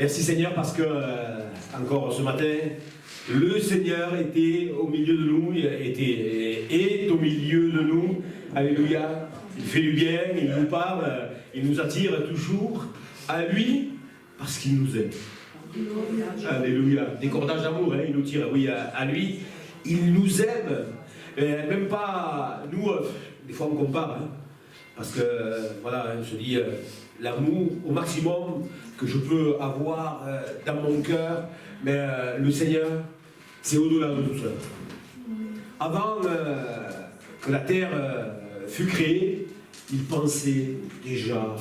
Merci Seigneur parce que, encore ce matin, le Seigneur était au milieu de nous, est au milieu de nous. Alléluia. Il fait du bien, il nous parle, il nous attire toujours à lui parce qu'il nous aime. Alléluia. Des cordages d'amour, hein, il nous tire, oui, à lui. Il nous aime. Même pas, nous, des fois on compare, hein, parce que, voilà, je dis, l'amour au maximum que je peux avoir dans mon cœur, mais le Seigneur, c'est au-delà de tout ça. Avant que la terre fût créée, il pensait déjà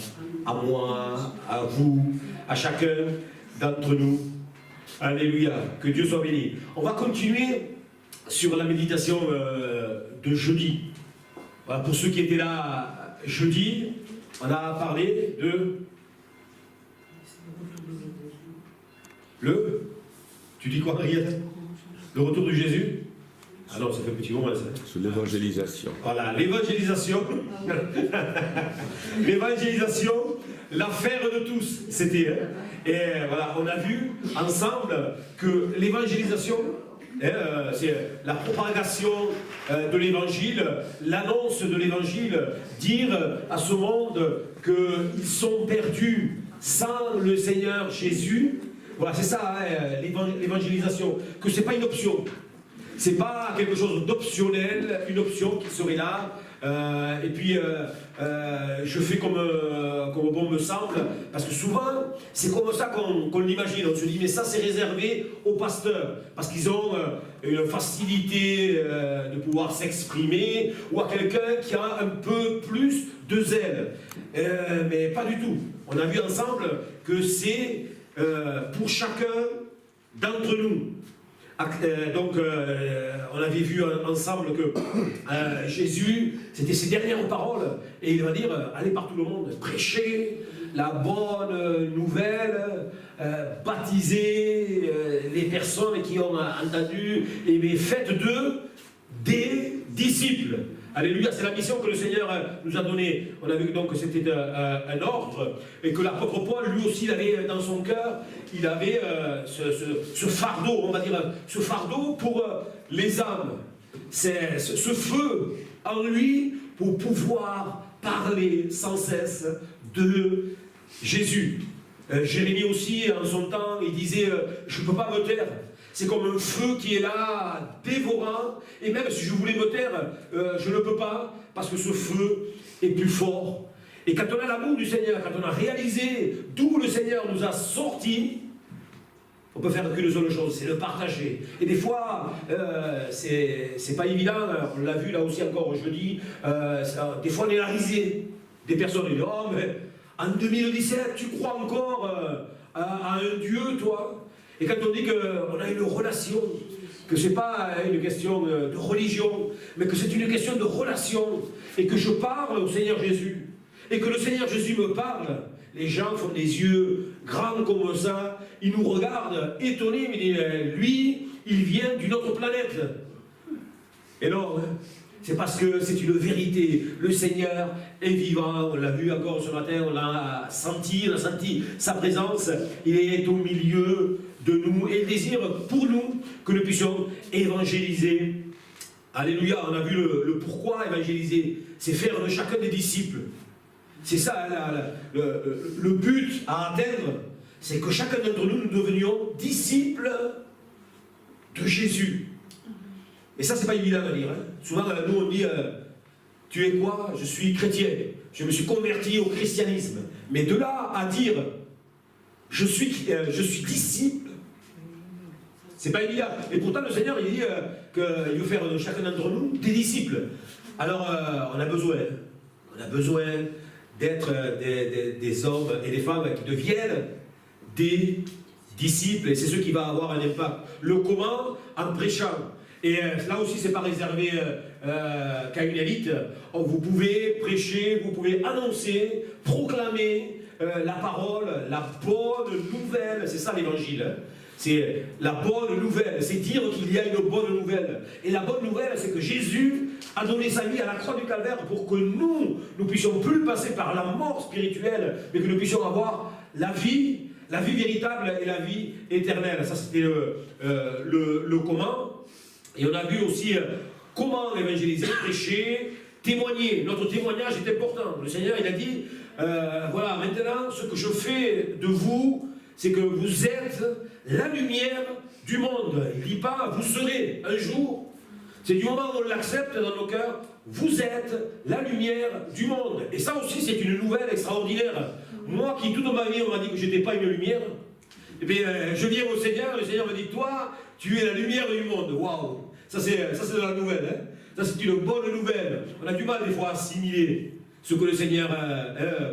à moi, à vous, à chacun d'entre nous. Alléluia, que Dieu soit béni. On va continuer sur la méditation de jeudi. Voilà, pour ceux qui étaient là jeudi, on a parlé de tu dis quoi, Mariette? Le retour de Jésus? Ah non, ça fait un petit moment ça. Sur l'évangélisation. Voilà, l'évangélisation. L'évangélisation, l'affaire de tous, c'était. Hein. Et voilà, on a vu ensemble que l'évangélisation, c'est la propagation de l'évangile, l'annonce de l'évangile, dire à ce monde qu'ils sont perdus sans le Seigneur Jésus. Voilà, c'est ça, hein, l'évangélisation, que ce n'est pas une option. C'est pas quelque chose d'optionnel, une option qui serait là, et puis je fais comme bon me semble, parce que souvent, c'est comme ça qu'on l'imagine. On se dit, mais ça c'est réservé aux pasteurs, parce qu'ils ont une facilité de pouvoir s'exprimer, ou à quelqu'un qui a un peu plus de zèle. Mais pas du tout. On a vu ensemble que c'est pour chacun d'entre nous. Donc, on avait vu ensemble que Jésus, c'était ses dernières paroles, et il va dire, allez par tout le monde, prêchez la bonne nouvelle, baptisez les personnes qui ont entendu, et faites d'eux des disciples. Alléluia, c'est la mission que le Seigneur nous a donnée. On a vu donc que c'était un ordre, et que l'apôtre Paul, lui aussi, il avait dans son cœur, il avait ce fardeau, on va dire, ce fardeau pour les âmes. C'est ce feu en lui pour pouvoir parler sans cesse de Jésus. Jérémie aussi, en son temps, il disait, je ne peux pas me taire. C'est comme un feu qui est là, dévorant, et même si je voulais me taire, je ne peux pas, parce que ce feu est plus fort. Et quand on a l'amour du Seigneur, quand on a réalisé d'où le Seigneur nous a sortis, on peut faire qu'une seule chose, c'est le partager. Et des fois, c'est pas évident, on l'a vu là aussi encore jeudi, des fois on est la risée des personnes, ils disent, oh mais en 2017, tu crois encore à un Dieu, toi? Et quand on dit qu'on a une relation, que ce n'est pas une question de religion, mais que c'est une question de relation, et que je parle au Seigneur Jésus, et que le Seigneur Jésus me parle, les gens font des yeux grands comme ça, ils nous regardent étonnés, mais ils disent, lui, il vient d'une autre planète. Et non, c'est parce que c'est une vérité. Le Seigneur est vivant, on l'a vu encore ce matin, on a senti sa présence, il est au milieu de nous, et il désire pour nous que nous puissions évangéliser. Alléluia, on a vu le pourquoi évangéliser, c'est faire de chacun des disciples. C'est ça le but à atteindre, c'est que chacun d'entre nous, nous devenions disciples de Jésus. Et ça, c'est pas évident à dire. Hein. Souvent, nous, on dit, tu es quoi? Je suis chrétien, je me suis converti au christianisme. Mais de là à dire, je suis disciple, c'est pas évident. Et pourtant, le Seigneur, il dit qu'il veut faire de chacun d'entre nous des disciples. Alors, on a besoin d'être des hommes et des femmes qui deviennent des disciples. Et c'est ce qui va avoir un impact. Le comment? En prêchant. Et là aussi, c'est pas réservé qu'à une élite. Vous pouvez prêcher, vous pouvez annoncer, proclamer la parole, la bonne nouvelle. C'est ça l'évangile. Hein. C'est la bonne nouvelle. C'est dire qu'il y a une bonne nouvelle. Et la bonne nouvelle, c'est que Jésus a donné sa vie à la croix du Calvaire pour que nous puissions plus passer par la mort spirituelle, mais que nous puissions avoir la vie la vie véritable et la vie éternelle. Ça, c'était le comment. Et on a vu aussi comment évangéliser, prêcher, témoigner. Notre témoignage est important. Le Seigneur, il a dit, voilà, maintenant, ce que je fais de vous, c'est que vous êtes la lumière du monde. Il ne dit pas, vous serez un jour. C'est du moment où on l'accepte dans nos cœurs, vous êtes la lumière du monde. Et ça aussi, c'est une nouvelle extraordinaire. Moi qui, toute ma vie, on m'a dit que je n'étais pas une lumière, eh bien, je viens au Seigneur, le Seigneur me dit, toi, tu es la lumière du monde. Waouh! Ça, c'est de la nouvelle. Hein? Ça, c'est une bonne nouvelle. On a du mal, des fois, à assimiler ce que le Seigneur,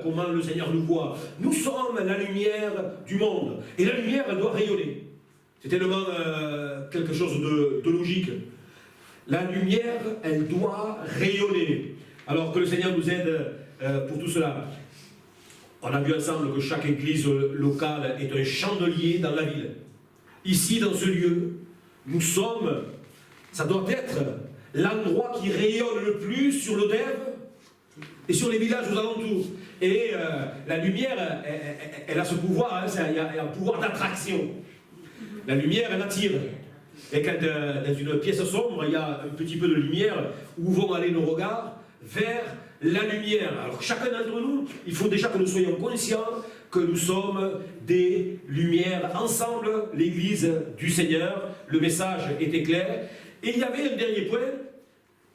comment le Seigneur nous voit. Nous sommes la lumière du monde. Et la lumière, elle doit rayonner. C'est tellement quelque chose de logique. La lumière, elle doit rayonner. Alors que le Seigneur nous aide pour tout cela. On a vu ensemble que chaque église locale est un chandelier dans la ville. Ici, dans ce lieu, nous sommes, ça doit être l'endroit qui rayonne le plus sur le Dev et sur les villages aux alentours. Et la lumière, elle a ce pouvoir, hein, il y a un pouvoir d'attraction. La lumière, elle attire. Et quand dans une pièce sombre, il y a un petit peu de lumière, où vont aller nos regards? Vers la lumière. Alors chacun d'entre nous, il faut déjà que nous soyons conscients que nous sommes des lumières. Ensemble, l'Église du Seigneur, le message était clair. Et il y avait un dernier point,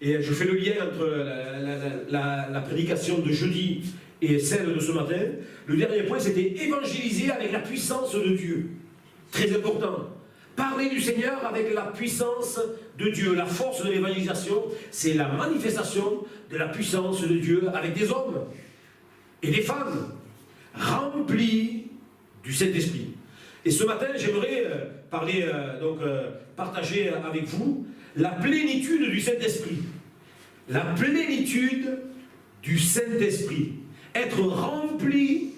et je fais le lien entre la prédication de jeudi et celle de ce matin. Le dernier point, c'était évangéliser avec la puissance de Dieu. Très important. Parler du Seigneur avec la puissance de Dieu. La force de l'évangélisation, c'est la manifestation de la puissance de Dieu avec des hommes et des femmes remplis du Saint-Esprit. Et ce matin, j'aimerais partager avec vous la plénitude du Saint-Esprit. La plénitude du Saint-Esprit. Être rempli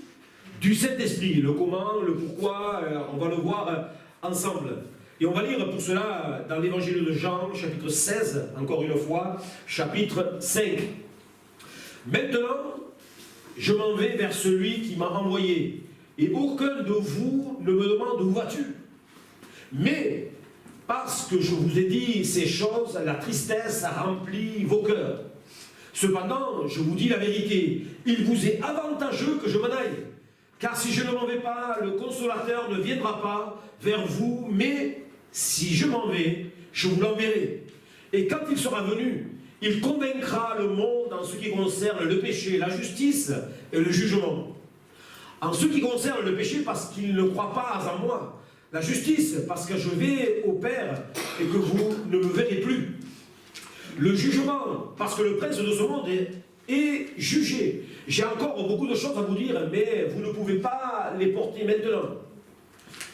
du Saint-Esprit. Le comment, le pourquoi, on va le voir ensemble. Et on va lire pour cela dans l'évangile de Jean, chapitre 16, encore une fois, chapitre 5. Maintenant, je m'en vais vers celui qui m'a envoyé, et aucun de vous ne me demande où vas-tu. Mais, parce que je vous ai dit ces choses, la tristesse a rempli vos cœurs. Cependant, je vous dis la vérité, il vous est avantageux que je m'en aille. Car si je ne m'en vais pas, le Consolateur ne viendra pas vers vous, mais si je m'en vais, je vous l'enverrai. Et quand il sera venu, il convaincra le monde en ce qui concerne le péché, la justice et le jugement. En ce qui concerne le péché, parce qu'il ne croit pas en moi. La justice, parce que je vais au Père et que vous ne me verrez plus. Le jugement, parce que le prince de ce monde est jugé. J'ai encore beaucoup de choses à vous dire, mais vous ne pouvez pas les porter maintenant.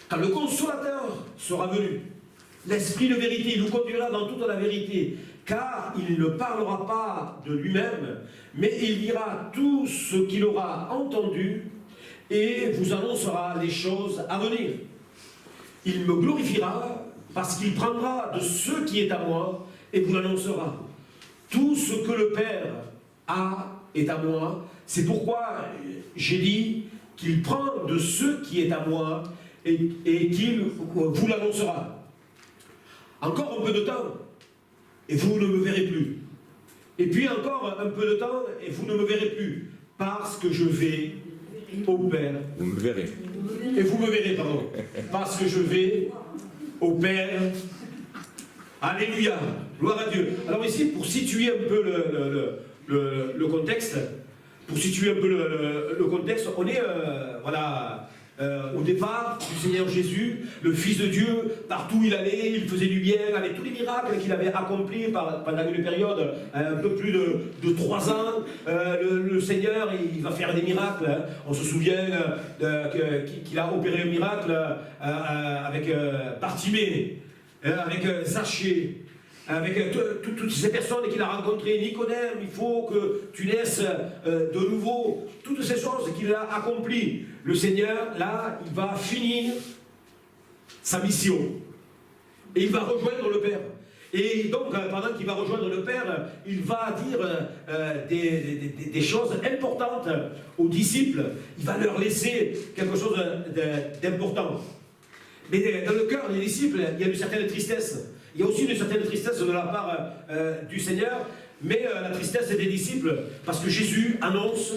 Quand le Consolateur sera venu, l'Esprit de vérité, il nous conduira dans toute la vérité, car il ne parlera pas de lui-même, mais il dira tout ce qu'il aura entendu et vous annoncera les choses à venir. Il me glorifiera parce qu'il prendra de ce qui est à moi et vous l'annoncera. Tout ce que le Père a est à moi. C'est pourquoi j'ai dit qu'il prend de ce qui est à moi et qu'il vous l'annoncera. Encore un peu de temps, et vous ne me verrez plus. Et puis encore un peu de temps, et vous ne me verrez plus, parce que je vais au Père. Vous me verrez. Et vous me verrez, pardon. Parce que je vais au Père. Alléluia. Gloire à Dieu. Alors ici, pour situer un peu le contexte, le contexte, on est, au départ du Seigneur Jésus, le Fils de Dieu, partout où il allait, il faisait du bien, avec tous les miracles qu'il avait accomplis pendant une période un peu plus de 3 ans. Le Seigneur, il va faire des miracles. Hein. On se souvient qu'il a opéré un miracle avec Bartimée, avec Zachée, avec toutes ces personnes qu'il a rencontrées. Nicodème, il faut que tu naisses de nouveau. Toutes ces choses qu'il a accomplies. Le Seigneur, là, il va finir sa mission. Et il va rejoindre le Père. Et donc, pendant qu'il va rejoindre le Père, il va dire des choses importantes aux disciples. Il va leur laisser quelque chose d'important. Mais dans le cœur des disciples, il y a une certaine tristesse. Il y a aussi une certaine tristesse de la part du Seigneur, mais la tristesse des disciples, parce que Jésus annonce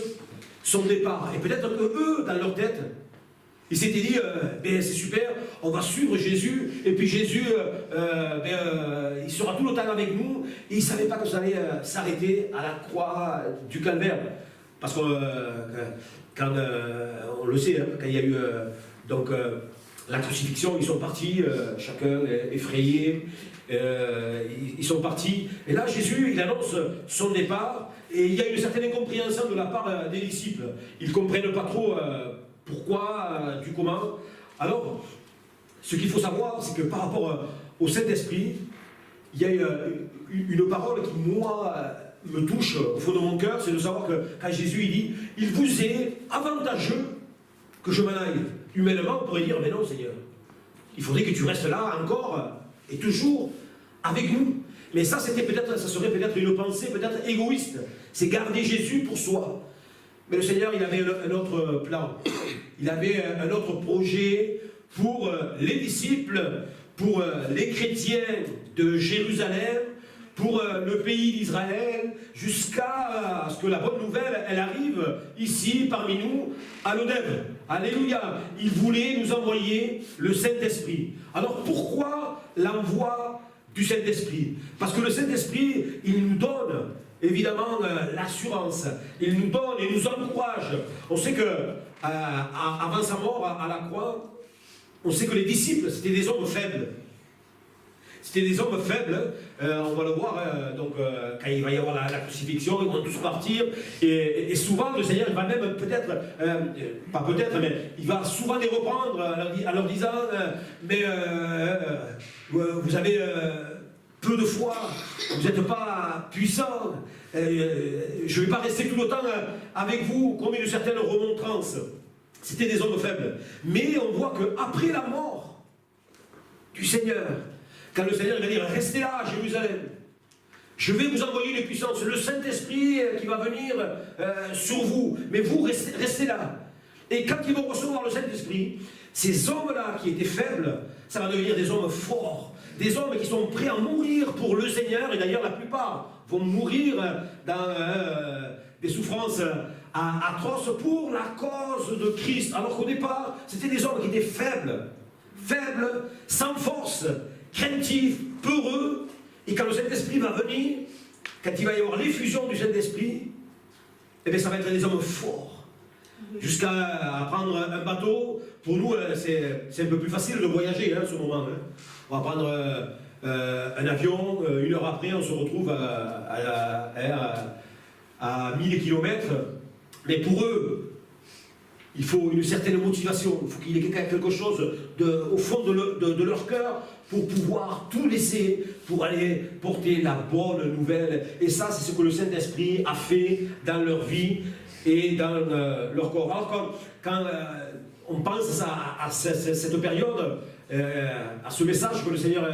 son départ. Et peut-être qu'eux, dans leur tête, ils s'étaient dit, c'est super, on va suivre Jésus, et puis Jésus, il sera tout le temps avec nous, et ils ne savaient pas que ça allait s'arrêter à la croix du Calvaire. Parce que, quand on le sait, hein, quand il y a eu la crucifixion, ils sont partis, chacun effrayé, ils sont partis, et là Jésus, il annonce son départ, et il y a une certaine incompréhension de la part des disciples. Ils ne comprennent pas trop pourquoi, du comment. Alors, ce qu'il faut savoir, c'est que par rapport au Saint-Esprit, il y a une parole qui, moi, me touche au fond de mon cœur, c'est de savoir que quand Jésus il dit « Il vous est avantageux que je m'en aille ». Humainement, on pourrait dire « Mais non, Seigneur, il faudrait que tu restes là encore et toujours avec nous ». Mais ça, ça serait peut-être une pensée peut-être égoïste. C'est garder Jésus pour soi. Mais le Seigneur, il avait un autre plan. Il avait un autre projet pour les disciples, pour les chrétiens de Jérusalem, pour le pays d'Israël, jusqu'à ce que la bonne nouvelle, elle arrive ici, parmi nous, à l'Odève. Alléluia. Il voulait nous envoyer le Saint-Esprit. Alors pourquoi l'envoi du Saint-Esprit? Parce que le Saint-Esprit, il nous donne évidemment l'assurance, il nous donne et nous encourage. On sait que avant sa mort à la croix, on sait que les disciples, c'était des hommes faibles. C'était des hommes faibles, on va le voir, quand il va y avoir la crucifixion, ils vont tous partir, et souvent le Seigneur il va même peut-être, pas peut-être, mais il va souvent les reprendre en leur disant, mais vous avez peu de foi, vous n'êtes pas puissant, je ne vais pas rester tout le temps avec vous, comme une certaine remontrance. C'était des hommes faibles. Mais on voit qu'après la mort du Seigneur, quand le Seigneur va dire « Restez là, Jérusalem, je vais vous envoyer les puissances, le Saint-Esprit qui va venir sur vous, mais vous restez là. » Et quand ils vont recevoir le Saint-Esprit, ces hommes-là qui étaient faibles, ça va devenir des hommes forts, des hommes qui sont prêts à mourir pour le Seigneur, et d'ailleurs la plupart vont mourir dans des souffrances atroces pour la cause de Christ. Alors qu'au départ, c'était des hommes qui étaient faibles, sans force, craintifs, peureux, et quand le Saint-Esprit va venir, quand il va y avoir l'effusion du Saint-Esprit, eh bien ça va être des hommes forts. Jusqu'à prendre un bateau, pour nous c'est un peu plus facile de voyager en ce moment. Hein. On va prendre un avion, 1 heure après on se retrouve à 1000 km, mais pour eux, il faut une certaine motivation, il faut qu'il y ait quelque chose au fond de leur cœur pour pouvoir tout laisser, pour aller porter la bonne nouvelle. Et ça, c'est ce que le Saint-Esprit a fait dans leur vie et dans leur corps. Alors quand on pense à cette période, à ce message que le Seigneur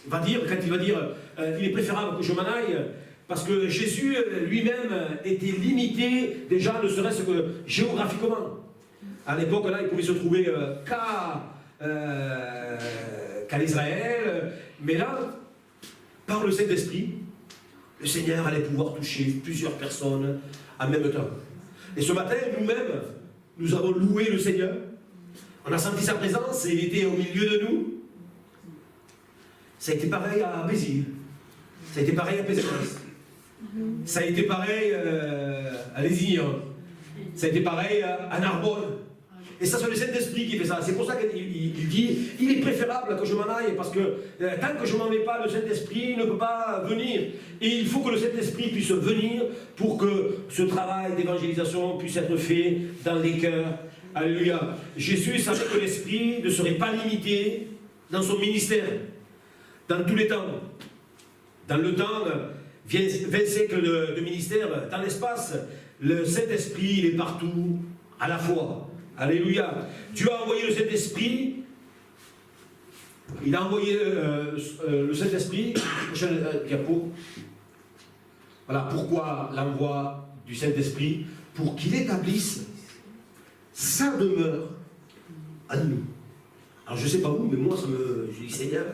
va dire, quand il va dire il est préférable que je m'en aille, parce que Jésus lui-même était limité déjà, ne serait-ce que géographiquement. À l'époque, là, il pouvait se trouver qu'à Israël, mais là, par le Saint-Esprit, le Seigneur allait pouvoir toucher plusieurs personnes en même temps. Et ce matin, nous-mêmes, nous avons loué le Seigneur. On a senti sa présence et il était au milieu de nous. Ça a été pareil à Béziers. Ça a été pareil à Pézenas. Ça a été pareil à Lézignan. Ça a été pareil à Narbonne. Et ça, c'est le Saint-Esprit qui fait ça. C'est pour ça qu'il dit, il est préférable que je m'en aille, parce que tant que je m'en vais pas, le Saint-Esprit ne peut pas venir. Et il faut que le Saint-Esprit puisse venir pour que ce travail d'évangélisation puisse être fait dans les cœurs. Alléluia. Jésus savait que l'Esprit ne serait pas limité dans son ministère, dans tous les temps. Dans le temps, 20 siècles de ministère, dans l'espace, le Saint-Esprit, il est partout, à la fois. Alléluia. Dieu a envoyé le Saint-Esprit il a envoyé le Saint-Esprit, prochaine diapo. Voilà pourquoi l'envoi du Saint-Esprit, pour qu'il établisse sa demeure à nous. Alors je ne sais pas vous, mais moi je dis Seigneur,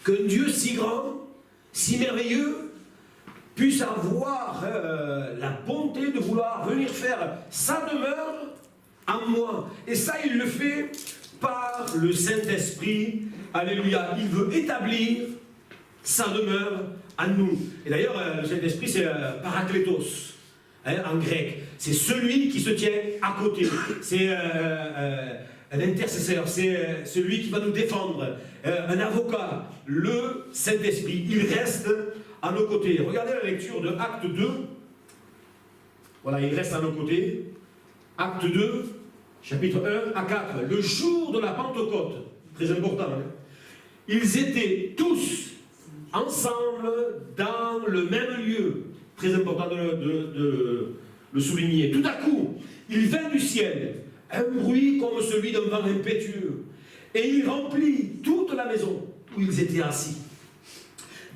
qu'un Dieu si grand, si merveilleux, puisse avoir la bonté de vouloir venir faire sa demeure en moi. Et ça, il le fait par le Saint-Esprit. Alléluia. Il veut établir sa demeure en nous. Et d'ailleurs, le Saint-Esprit, c'est parakletos, en grec. C'est celui qui se tient à côté. C'est un intercesseur. C'est celui qui va nous défendre. Un avocat. Le Saint-Esprit. Il reste à nos côtés. Regardez la lecture de Acte 2. Voilà, il reste à nos côtés. Acte 2, chapitre 1 à 4. Le jour de la Pentecôte. Très important. Hein? Ils étaient tous ensemble dans le même lieu. Très important de le souligner. Tout à coup, il vint du ciel un bruit comme celui d'un vent impétueux. Et il remplit toute la maison où ils étaient assis.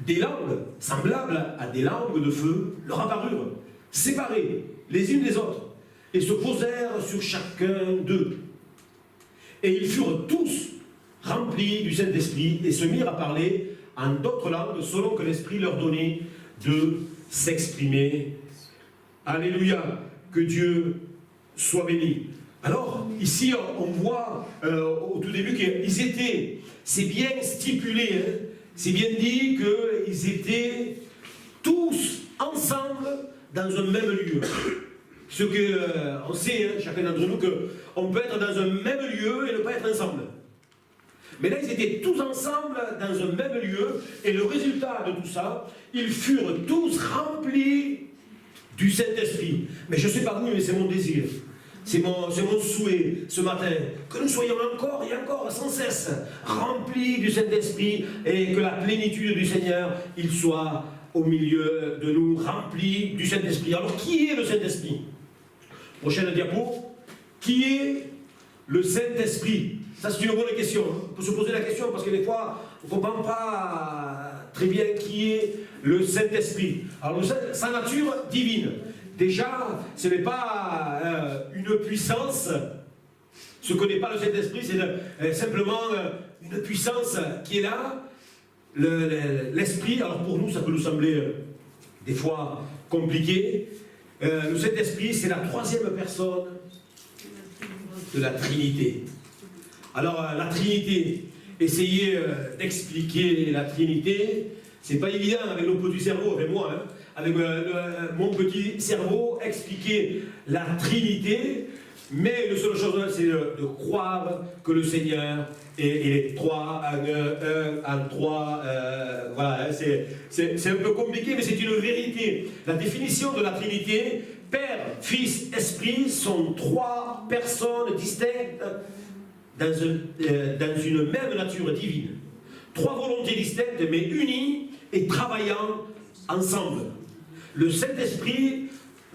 Des langues semblables à des langues de feu leur apparurent, séparées les unes des autres, et se posèrent sur chacun d'eux. Et ils furent tous remplis du Saint-Esprit et se mirent à parler en d'autres langues selon que l'Esprit leur donnait de s'exprimer. Alléluia, que Dieu soit béni. Alors, ici, on voit au tout début qu'ils étaient, c'est bien stipulé, hein, c'est bien dit qu'ils étaient tous ensemble dans un même lieu. Ce qu'on sait, hein, chacun d'entre nous, qu'on peut être dans un même lieu et ne pas être ensemble. Mais là, ils étaient tous ensemble dans un même lieu, et le résultat de tout ça, ils furent tous remplis du Saint-Esprit. Mais je ne sais pas vous, mais c'est mon désir. C'est mon souhait ce matin, que nous soyons encore et encore sans cesse remplis du Saint-Esprit et que la plénitude du Seigneur, il soit au milieu de nous, rempli du Saint-Esprit. Alors, qui est le Saint-Esprit? Prochaine diapo. Qui est le Saint-Esprit? Ça, c'est une bonne question. On peut se poser la question parce que des fois, on ne comprend pas très bien qui est le Saint-Esprit. Alors, sa nature divine. Déjà, ce n'est pas une puissance. Ce que n'est pas le Saint-Esprit, c'est simplement une puissance qui est là. L'Esprit, alors pour nous, ça peut nous sembler des fois compliqué. Le Saint-Esprit, c'est la troisième personne de la Trinité. Alors, la Trinité, essayer d'expliquer la Trinité, c'est pas évident avec nos petits cerveaux, avec moi, hein. Avec mon petit cerveau, expliquer la Trinité, mais la seule chose, c'est de croire que le Seigneur est trois, en trois, voilà, c'est un peu compliqué, mais c'est une vérité. La définition de la Trinité, Père, Fils, Esprit, sont trois personnes distinctes dans une même nature divine. Trois volontés distinctes, mais unies et travaillant ensemble. Le Saint-Esprit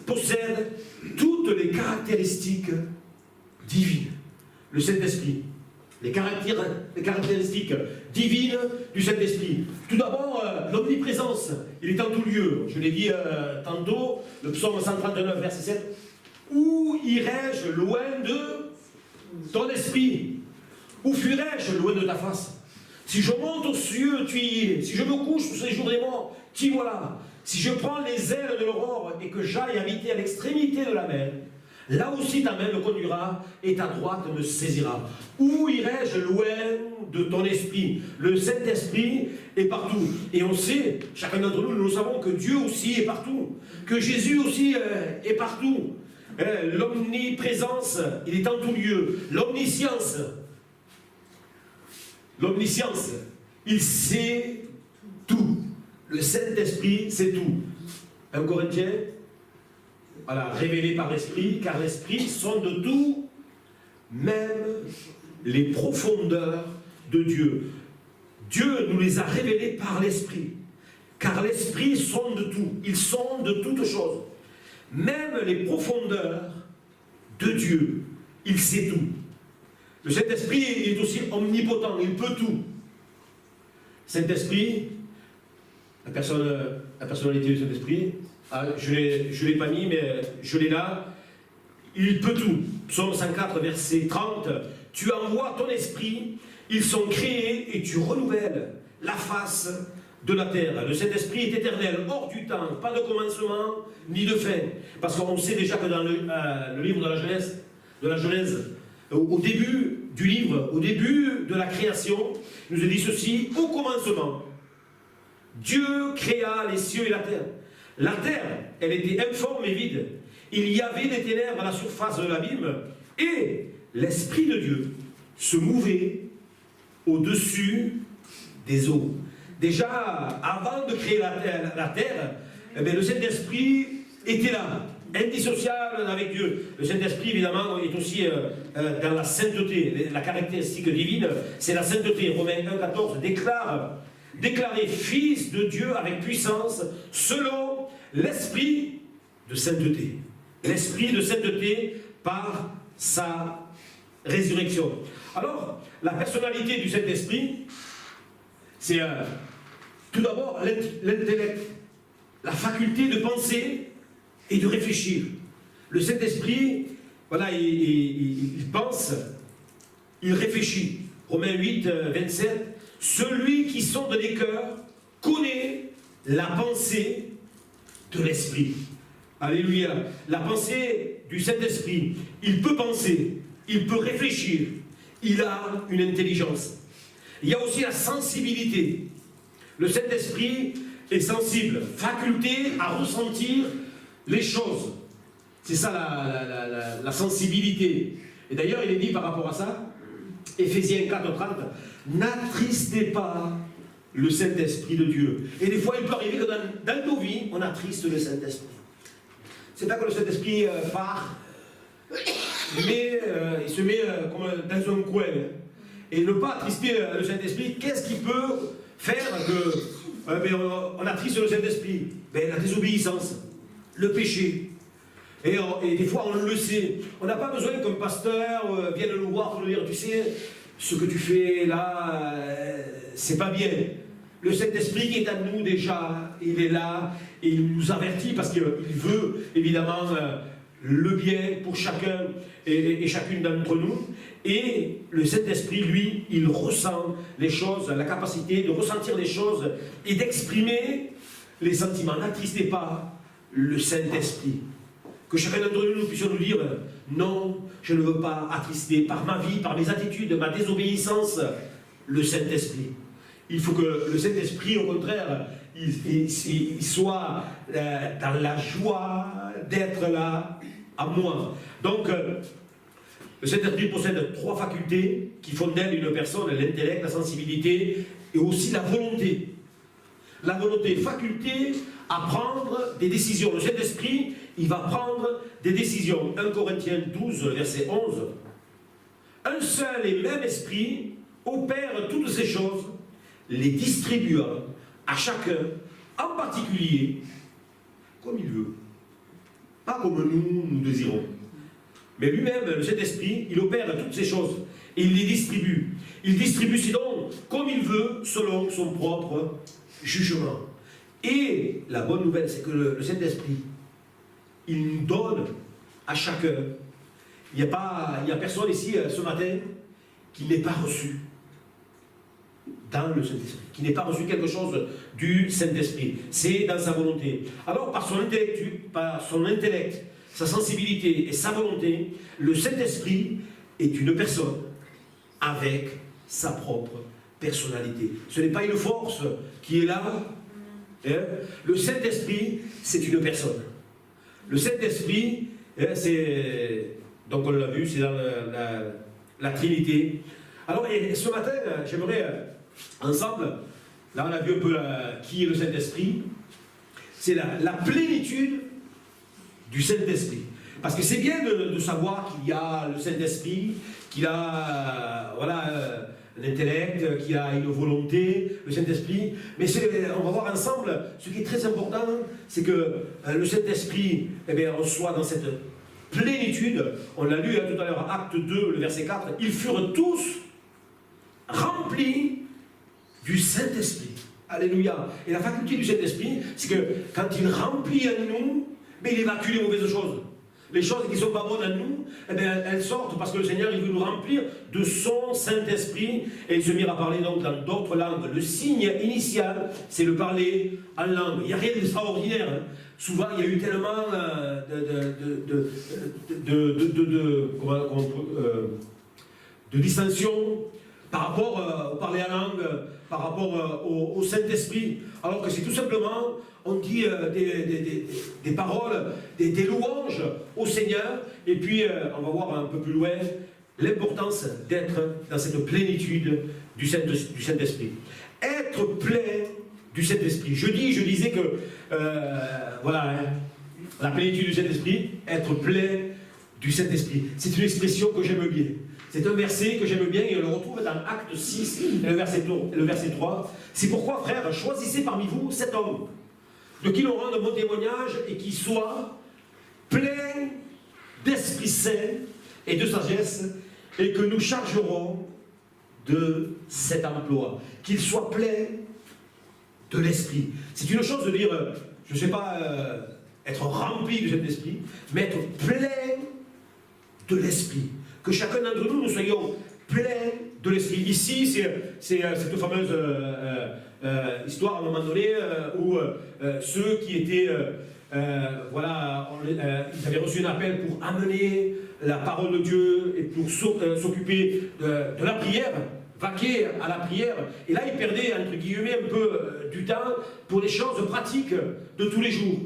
possède toutes les caractéristiques divines. Le Saint-Esprit, les caractéristiques divines du Saint-Esprit. Tout d'abord, l'omniprésence. Il est en tout lieu. Je l'ai dit tantôt, le psaume 139, verset 7. Où irai-je loin de ton esprit? Où fuirai-je loin de ta face? Si je monte aux cieux, tu y es. Si je me couche sous ces jours des morts, t'y voilà. Si je prends les ailes de l'aurore et que j'aille habiter à l'extrémité de la mer, là aussi ta main me conduira et ta droite me saisira. Où irai-je loin de ton esprit? Le Saint-Esprit est partout. Et on sait, chacun d'entre nous, nous savons que Dieu aussi est partout. Que Jésus aussi est partout. L'omniprésence, il est en tout lieu. L'omniscience, il sait tout. Le Saint-Esprit, c'est tout. 1 Corinthiens, voilà, révélé par l'Esprit, car l'Esprit sonde tout, même les profondeurs de Dieu. Dieu nous les a révélés par l'Esprit, car l'Esprit sonde tout. Il sonde toutes choses. Même les profondeurs de Dieu, il sait tout. Le Saint-Esprit est aussi omnipotent, il peut tout. Saint-Esprit, la personnalité du Saint-Esprit, je ne l'ai pas mis, mais je l'ai là. Il peut tout. Psaume 104, verset 30. Tu envoies ton esprit, ils sont créés et tu renouvelles la face de la terre. Le Saint-Esprit est éternel, hors du temps, pas de commencement ni de fin. Parce qu'on sait déjà que dans le livre de la Genèse, au début du livre, au début de la création, il nous est dit ceci: au commencement, Dieu créa les cieux et la terre. La terre, elle était informe et vide. Il y avait des ténèbres à la surface de l'abîme, et l'Esprit de Dieu se mouvait au-dessus des eaux. Déjà, avant de créer la terre, eh bien, le Saint-Esprit était là, indissociable avec Dieu. Le Saint-Esprit, évidemment, est aussi dans la sainteté. La caractéristique divine, c'est la sainteté. Romains 1,14 déclaré fils de Dieu avec puissance, selon l'Esprit de sainteté. L'Esprit de sainteté par sa résurrection. Alors, la personnalité du Saint-Esprit, c'est tout d'abord l'intellect, la faculté de penser et de réfléchir. Le Saint-Esprit, voilà, il pense, il réfléchit. Romains 8, 27, celui qui sonde les cœurs connaît la pensée de l'Esprit. Alléluia. La pensée du Saint-Esprit, il peut penser, il peut réfléchir, il a une intelligence. Il y a aussi la sensibilité. Le Saint-Esprit est sensible, faculté à ressentir les choses. C'est ça la sensibilité. Et d'ailleurs, il est dit par rapport à ça, Éphésiens 4, 30, n'attristez pas le Saint-Esprit de Dieu. Et des fois, il peut arriver que dans nos vies, on attriste le Saint-Esprit. C'est pas que le Saint-Esprit part, mais il se met comme dans un coin. Et ne pas attrister le Saint-Esprit, qu'est-ce qui peut faire qu'on attriste le Saint-Esprit? La désobéissance, le péché. Et des fois, on le sait. On n'a pas besoin qu'un pasteur vienne nous voir pour nous dire, tu sais, ce que tu fais là, c'est pas bien. Le Saint-Esprit qui est à nous déjà, il est là, et il nous avertit parce qu'il veut évidemment le bien pour chacun et chacune d'entre nous. Et le Saint-Esprit, lui, il ressent les choses, la capacité de ressentir les choses et d'exprimer les sentiments. N'attristez pas le Saint-Esprit. Que chacun d'entre nous puissions nous dire, non, je ne veux pas attrister par ma vie, par mes attitudes, ma désobéissance, le Saint-Esprit. Il faut que le Saint-Esprit, au contraire, il soit dans la joie d'être là à moi. Donc, le Saint-Esprit possède 3 facultés qui font d'elle une personne: l'intellect, la sensibilité et aussi la volonté. La volonté, faculté à prendre des décisions. Le Saint-Esprit, il va prendre des décisions. 1 Corinthiens 12, verset 11. Un seul et même esprit opère toutes ces choses, les distribuant à chacun, en particulier, comme il veut. Pas comme nous désirons. Mais lui-même, le Saint-Esprit, il opère toutes ces choses et il les distribue. Il distribue ses dons comme il veut, selon son propre jugement. Et la bonne nouvelle, c'est que le Saint-Esprit, il nous donne à chacun. Il n'y a personne ici ce matin qui n'ait pas reçu dans le Saint-Esprit, qui n'ait pas reçu quelque chose du Saint-Esprit. C'est dans sa volonté. Alors, par son intellect, sa sensibilité et sa volonté, le Saint-Esprit est une personne avec sa propre personnalité. Ce n'est pas une force qui est là. Hein? Le Saint-Esprit, c'est une personne. Le Saint-Esprit, c'est, donc on l'a vu, c'est dans la Trinité. Alors, et ce matin, j'aimerais ensemble, là on a vu un peu qui est le Saint-Esprit, c'est la plénitude du Saint-Esprit. Parce que c'est bien de savoir qu'il y a le Saint-Esprit, qu'il a l'intellect, qu'il a une volonté, le Saint-Esprit. Mais on va voir ensemble, ce qui est très important, c'est que le Saint-Esprit, on soit dans cette plénitude. On l'a lu tout à l'heure, Acte 2, le verset 4. Ils furent tous remplis du Saint-Esprit. Alléluia. Et la faculté du Saint-Esprit, c'est que quand il remplit en nous, mais il évacue les mauvaises choses. Les choses qui ne sont pas bonnes en nous, eh bien, elles sortent parce que le Seigneur il veut nous remplir de son Saint-Esprit et il se met à parler donc dans d'autres langues. Le signe initial, c'est le parler en langue. Il n'y a rien d'extraordinaire. Hein. Souvent, il y a eu tellement de dissensions par rapport au parler en langue, par rapport au Saint-Esprit, alors que c'est tout simplement, on dit des paroles, des louanges au Seigneur, et puis on va voir un peu plus loin l'importance d'être dans cette plénitude du Saint-Esprit. Être plein du Saint-Esprit. Je disais que, voilà, hein, la plénitude du Saint-Esprit, être plein du Saint-Esprit. C'est une expression que j'aime bien. C'est un verset que j'aime bien et on le retrouve dans Acte 6, le verset 3. C'est pourquoi, frères, choisissez parmi vous cet homme, de qui l'on rende bon témoignage et qui soit plein d'Esprit Saint et de sagesse, et que nous chargerons de cet emploi. Qu'il soit plein de l'Esprit. C'est une chose de dire, je ne sais pas, être rempli de cet esprit, mais être plein de l'Esprit. Que chacun d'entre nous, nous soyons pleins de l'Esprit. Ici, c'est cette fameuse histoire à un moment donné où ceux qui étaient, voilà, ils avaient reçu un appel pour amener la parole de Dieu et pour s'occuper de la prière, vaquer à la prière. Et là, ils perdaient, entre guillemets, un peu du temps pour les choses pratiques de tous les jours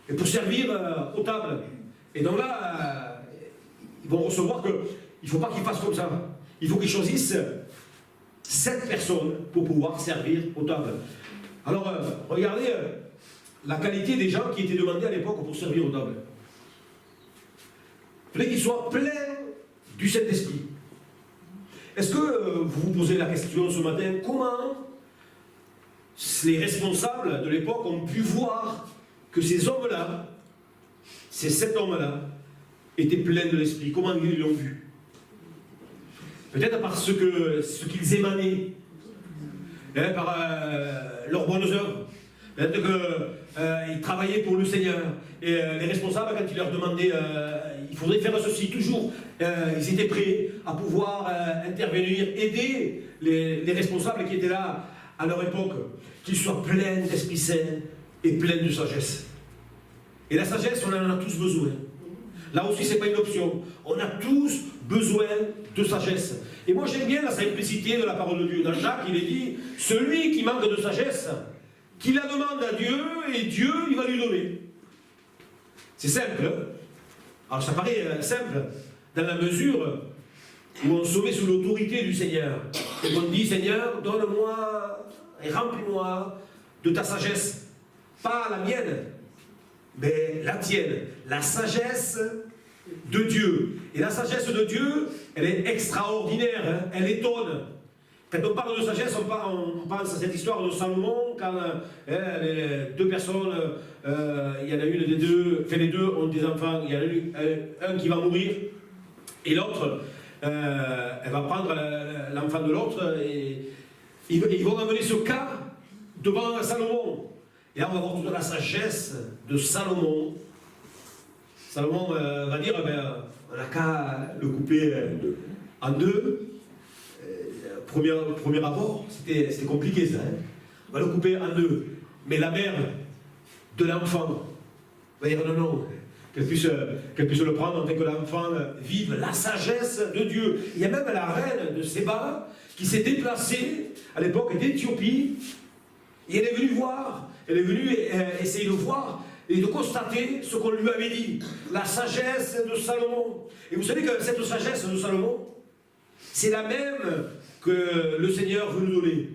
et pour servir aux tables. Et donc là, ils vont recevoir qu'il ne faut pas qu'ils fassent comme ça. Il faut qu'ils choisissent 7 personnes pour pouvoir servir aux tables. Alors, regardez la qualité des gens qui étaient demandés à l'époque pour servir aux tables. Il fallait qu'ils soient pleins du Saint-Esprit. Est-ce que vous vous posez la question ce matin, comment les responsables de l'époque ont pu voir que ces hommes-là, ces 7 hommes-là, étaient pleins de l'Esprit? Comment ils l'ont vu? Peut-être parce que ce qu'ils émanaient, hein, par leurs bonnes œuvres. Peut-être qu'ils travaillaient pour le Seigneur. Et les responsables, quand ils leur demandaient il faudrait faire ceci, toujours, ils étaient prêts à pouvoir intervenir, aider les responsables qui étaient là à leur époque, qu'ils soient pleins d'Esprit Saint et pleins de sagesse. Et la sagesse, on en a tous besoin. Là aussi, ce n'est pas une option. On a tous besoin de sagesse. Et moi, j'aime bien la simplicité de la parole de Dieu. Dans Jacques, il est dit, celui qui manque de sagesse, qu'il la demande à Dieu, et Dieu, il va lui donner. C'est simple. Hein? Alors, ça paraît simple, dans la mesure où on se met sous l'autorité du Seigneur. Et on dit, Seigneur, donne-moi et remplis-moi de ta sagesse. Pas la mienne, mais la tienne. La sagesse de Dieu. Et la sagesse de Dieu, elle est extraordinaire, hein? Elle étonne. Quand on parle de sagesse, on pense à cette histoire de Salomon, quand les 2 personnes, il y en a une des deux, enfin les 2 ont des enfants, il y en a un qui va mourir, et l'autre, elle va prendre l'enfant de l'autre, et ils vont amener ce cas devant Salomon. Et là, on va voir toute la sagesse de Salomon. Salomon va dire, on n'a qu'à le couper en 2. Premier rapport, c'était compliqué ça. Hein? On va le couper en 2. Mais la mère de l'enfant va dire non, qu'elle puisse le prendre afin que l'enfant vive la sagesse de Dieu. Il y a même la reine de Séba qui s'est déplacée à l'époque d'Éthiopie et elle est venue voir, elle est venue essayer de voir et de constater ce qu'on lui avait dit, la sagesse de Salomon. Et vous savez que cette sagesse de Salomon, c'est la même que le Seigneur veut nous donner.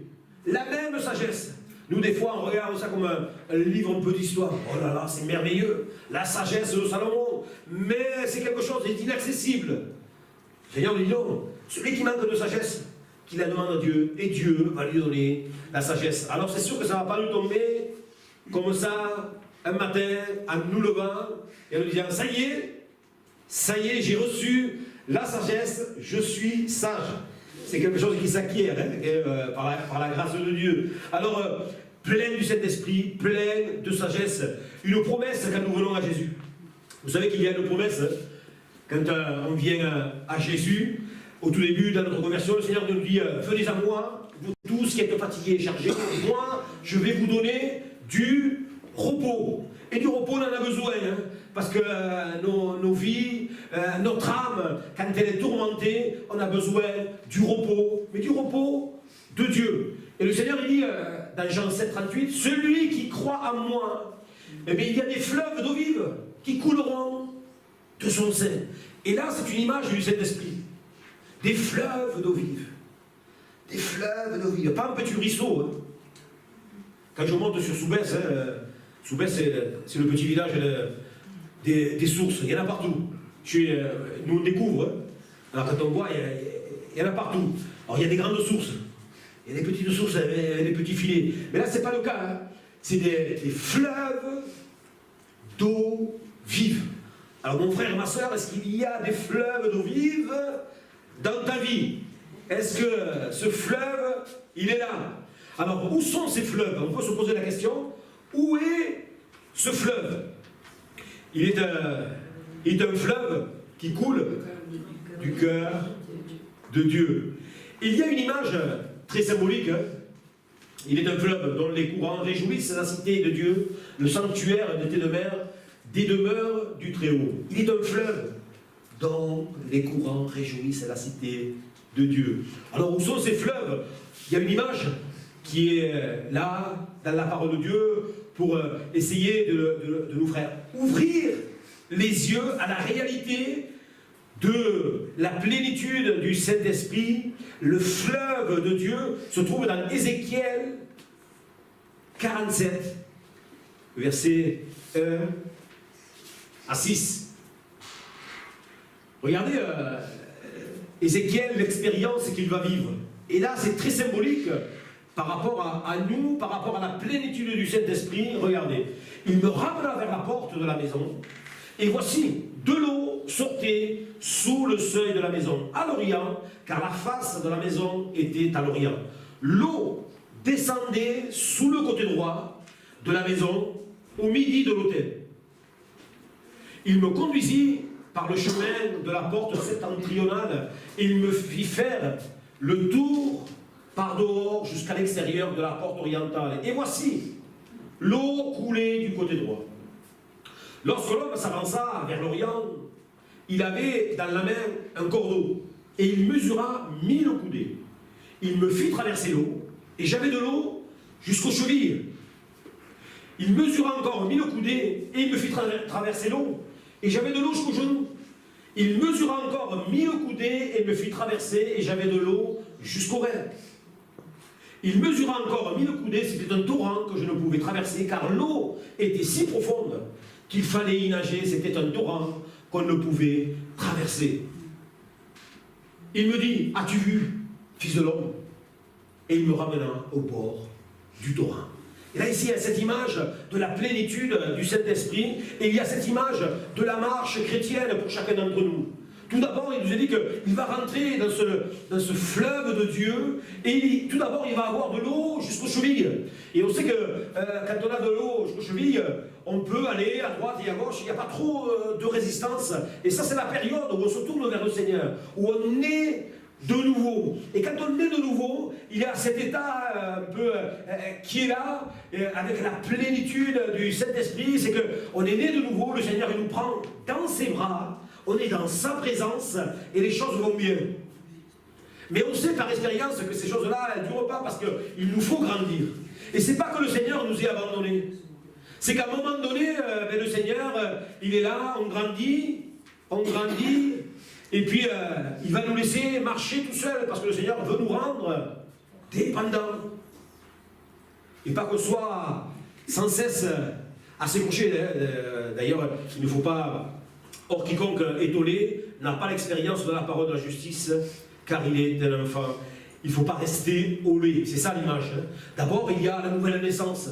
La même sagesse. Nous, des fois, on regarde ça comme un livre un peu d'histoire. Oh là là, c'est merveilleux. La sagesse de Salomon. Mais c'est quelque chose d'inaccessible. Le Seigneur dit non. Celui qui manque de sagesse, qu'il la demande à Dieu, et Dieu va lui donner la sagesse. Alors c'est sûr que ça ne va pas nous tomber comme ça, un matin, en nous levant, et en nous disant, ça y est, j'ai reçu la sagesse, je suis sage. C'est quelque chose qui s'acquiert par la grâce de Dieu. Alors, plein du Saint-Esprit, plein de sagesse, une promesse quand nous venons à Jésus. Vous savez qu'il y a une promesse quand on vient à Jésus. Au tout début, dans notre conversion, le Seigneur nous dit « Venez à moi, vous tous qui êtes fatigués et chargés, moi, je vais vous donner du repos. » Et du repos, on en a besoin, hein, parce que nos vies, notre âme, quand elle est tourmentée, on a besoin du repos, mais du repos de Dieu. Et le Seigneur, il dit, dans Jean 7, 38, « Celui qui croit en moi, eh bien, il y a des fleuves d'eau vive qui couleront de son sein. » Et là, c'est une image du Saint-Esprit. Des fleuves d'eau vive. Des fleuves d'eau vive. Pas un petit ruisseau. Hein. Quand je monte sur Soubès, Soubès, c'est le petit village des sources. Il y en a partout. Nous, on découvre. Hein. Alors, quand on voit, il y en a partout. Alors, il y a des grandes sources. Il y a des petites sources, des petits filets. Mais là, ce n'est pas le cas. Hein. C'est des fleuves d'eau vive. Alors, mon frère et ma soeur, est-ce qu'il y a des fleuves d'eau vive dans ta vie? Est-ce que ce fleuve, il est là? Alors, où sont ces fleuves? On peut se poser la question. Où est ce fleuve? Il est un fleuve qui coule du cœur de Dieu. Il y a une image très symbolique. Il est un fleuve dont les courants réjouissent la cité de Dieu, le sanctuaire des demeures du Très-Haut. Il est un fleuve dont les courants réjouissent la cité de Dieu. Alors, où sont ces fleuves? Il y a une image qui est là, dans la parole de Dieu, pour essayer de nous faire ouvrir les yeux à la réalité de la plénitude du Saint-Esprit. Le fleuve de Dieu se trouve dans Ézéchiel 47, versets 1 à 6. Regardez Ézéchiel, l'expérience qu'il va vivre. Et là, c'est très symbolique par rapport à nous, par rapport à la plénitude du Saint-Esprit. Regardez, il me ramena vers la porte de la maison, et voici, de l'eau sortait sous le seuil de la maison, à l'Orient, car la face de la maison était à l'Orient. L'eau descendait sous le côté droit de la maison, au midi de l'autel. Il me conduisit par le chemin de la porte septentrionale, et il me fit faire le tour par dehors jusqu'à l'extérieur de la porte orientale. Et voici, l'eau coulait du côté droit. Lorsque l'homme s'avança vers l'Orient, il avait dans la main un cordeau, et il mesura 1000 coudées. Il me fit traverser l'eau, et j'avais de l'eau jusqu'aux chevilles. Il mesura encore 1000 coudées, et il me fit traverser l'eau, et j'avais de l'eau jusqu'aux genoux. Il mesura encore 1000 coudées, et me fit traverser, et j'avais de l'eau jusqu'aux reins. Il mesura encore 1000 coudées, c'était un torrent que je ne pouvais traverser, car l'eau était si profonde qu'il fallait y nager, c'était un torrent qu'on ne pouvait traverser. Il me dit, as-tu vu, fils de l'homme? Et il me ramena au bord du torrent. Et là, ici, il y a cette image de la plénitude du Saint-Esprit, et il y a cette image de la marche chrétienne pour chacun d'entre nous. Tout d'abord, il nous a dit qu'il va rentrer dans ce fleuve de Dieu, et tout d'abord, il va avoir de l'eau jusqu'aux chevilles. Et on sait que quand on a de l'eau jusqu'aux chevilles, on peut aller à droite et à gauche, il n'y a pas trop de résistance. Et ça, c'est la période où on se tourne vers le Seigneur, où on est de nouveau. Et quand on est de nouveau, il y a cet état un peu qui est là, avec la plénitude du Saint-Esprit, c'est qu'on est né de nouveau, le Seigneur il nous prend dans ses bras, on est dans sa présence, et les choses vont bien. Mais on sait par expérience que ces choses-là, elles ne durent pas, parce qu'il nous faut grandir. Et c'est pas que le Seigneur nous ait abandonnés. C'est qu'à un moment donné, le Seigneur, il est là, on grandit, et puis il va nous laisser marcher tout seul, parce que le Seigneur veut nous rendre dépendants. Et pas qu'on soit sans cesse à s'écorcher. D'ailleurs, il ne faut pas... Or, quiconque est étonné n'a pas l'expérience de la parole de la justice, car il est un enfant. Il ne faut pas rester au lait. C'est ça l'image. D'abord, il y a la nouvelle naissance.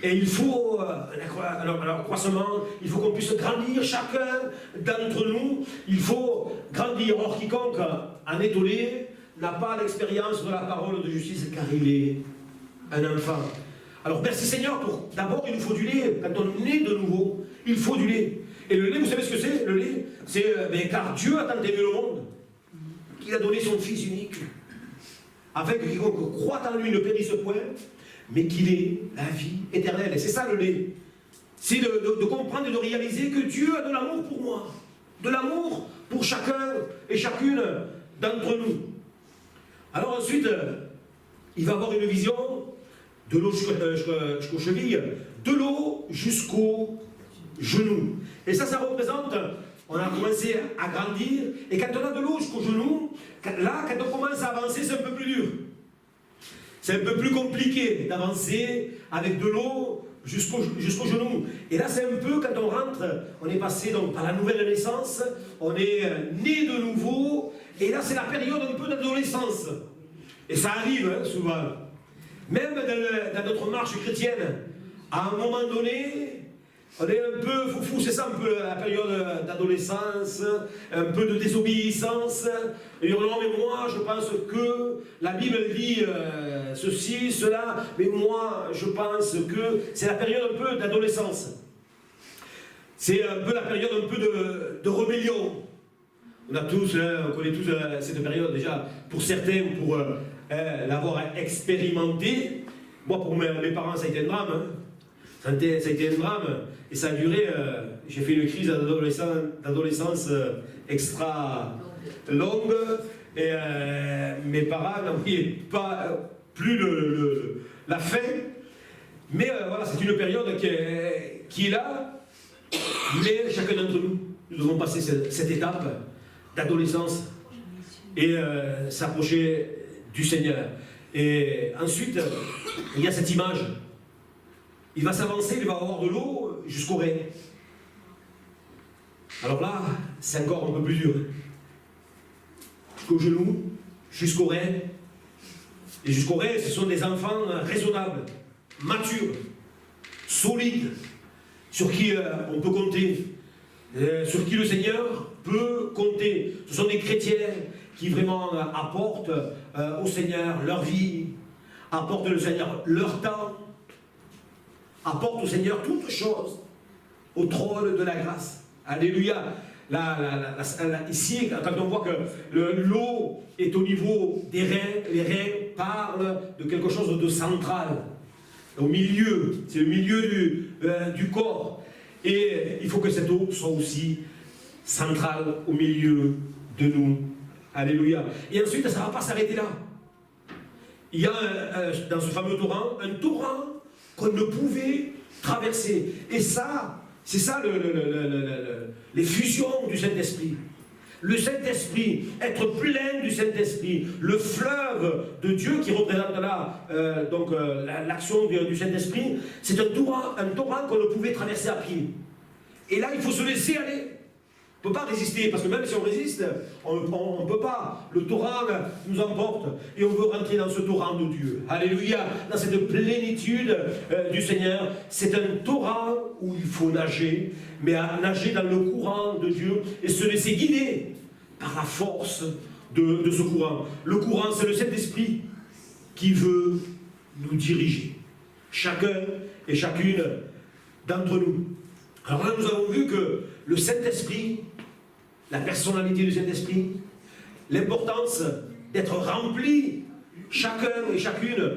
Et il faut un accroissement, il faut qu'on puisse grandir chacun d'entre nous. Il faut grandir. Or, quiconque en est au lait n'a pas l'expérience de la parole de justice car il est un enfant. Alors merci Seigneur pour, d'abord il nous faut du lait. Quand on est de nouveau, il faut du lait. Et le lait, vous savez ce que c'est? Le lait, c'est car Dieu a tant aimé le monde qu'il a donné son Fils unique, afin que quiconque croit en lui ne périsse point, mais qu'il ait la vie éternelle. Et c'est ça le lait. C'est de comprendre et de réaliser que Dieu a de l'amour pour moi, de l'amour pour chacun et chacune d'entre nous. Alors ensuite, il va avoir une vision de l'eau jusqu'aux chevilles, de l'eau jusqu'aux genoux. Et ça représente, on a commencé à grandir, et quand on a de l'eau jusqu'aux genoux, là, quand on commence à avancer, c'est un peu plus dur. C'est un peu plus compliqué d'avancer avec de l'eau jusqu'aux genoux. Et là, c'est un peu, quand on rentre, on est passé donc par la nouvelle naissance, on est né de nouveau, et là, c'est la période un peu d'adolescence. Et ça arrive, hein, souvent. Même dans notre marche chrétienne, à un moment donné, on est un peu foufou, c'est ça un peu la période d'adolescence, un peu de désobéissance. Et non, mais moi, je pense que la Bible dit ceci, cela, mais moi, je pense que c'est la période un peu d'adolescence. C'est un peu la période un peu de rébellion. On connaît tous cette période déjà, pour certains, pour l'avoir expérimenté. Moi, pour mes parents, ça a été un drame. Hein. Ça a été un drame, et ça a duré, j'ai fait une crise d'adolescence extra longue, et mes parents n'en voyaient pas plus la fin, mais voilà, c'est une période qui est là, mais chacun d'entre nous, nous devons passer cette étape d'adolescence et s'approcher du Seigneur. Et ensuite, il y a cette image. Il va s'avancer, il va avoir de l'eau jusqu'au rein. Alors là, c'est encore un peu plus dur. Jusqu'au genou, jusqu'au rein. Et jusqu'au rein, ce sont des enfants raisonnables, matures, solides, sur qui on peut compter, sur qui le Seigneur peut compter. Ce sont des chrétiens qui vraiment apportent au Seigneur leur vie, apportent au Seigneur leur temps, apportent au Seigneur toutes choses au trône de la grâce. Alléluia. Ici, quand on voit que l'eau est au niveau des reins, les reins parlent de quelque chose de central, au milieu, c'est le milieu du corps. Et il faut que cette eau soit aussi centrale au milieu de nous. Alléluia. Et ensuite, ça ne va pas s'arrêter là. Il y a dans ce fameux torrent, un torrent qu'on ne pouvait traverser. Et ça, c'est ça les fusions du Saint-Esprit. Le Saint-Esprit, être plein du Saint-Esprit, le fleuve de Dieu qui représente là l'action du Saint-Esprit, c'est un torrent qu'on ne pouvait traverser à pied. Et là, il faut se laisser aller. On ne peut pas résister, parce que même si on résiste, on ne peut pas. Le torrent nous emporte et on veut rentrer dans ce torrent de Dieu. Alléluia, dans cette plénitude du Seigneur. C'est un torrent où il faut nager, mais à nager dans le courant de Dieu et se laisser guider par la force de ce courant. Le courant, c'est le Saint-Esprit qui veut nous diriger. Chacun et chacune d'entre nous. Alors là, nous avons vu que le Saint-Esprit, la personnalité du Saint-Esprit, l'importance d'être rempli, chacun et chacune,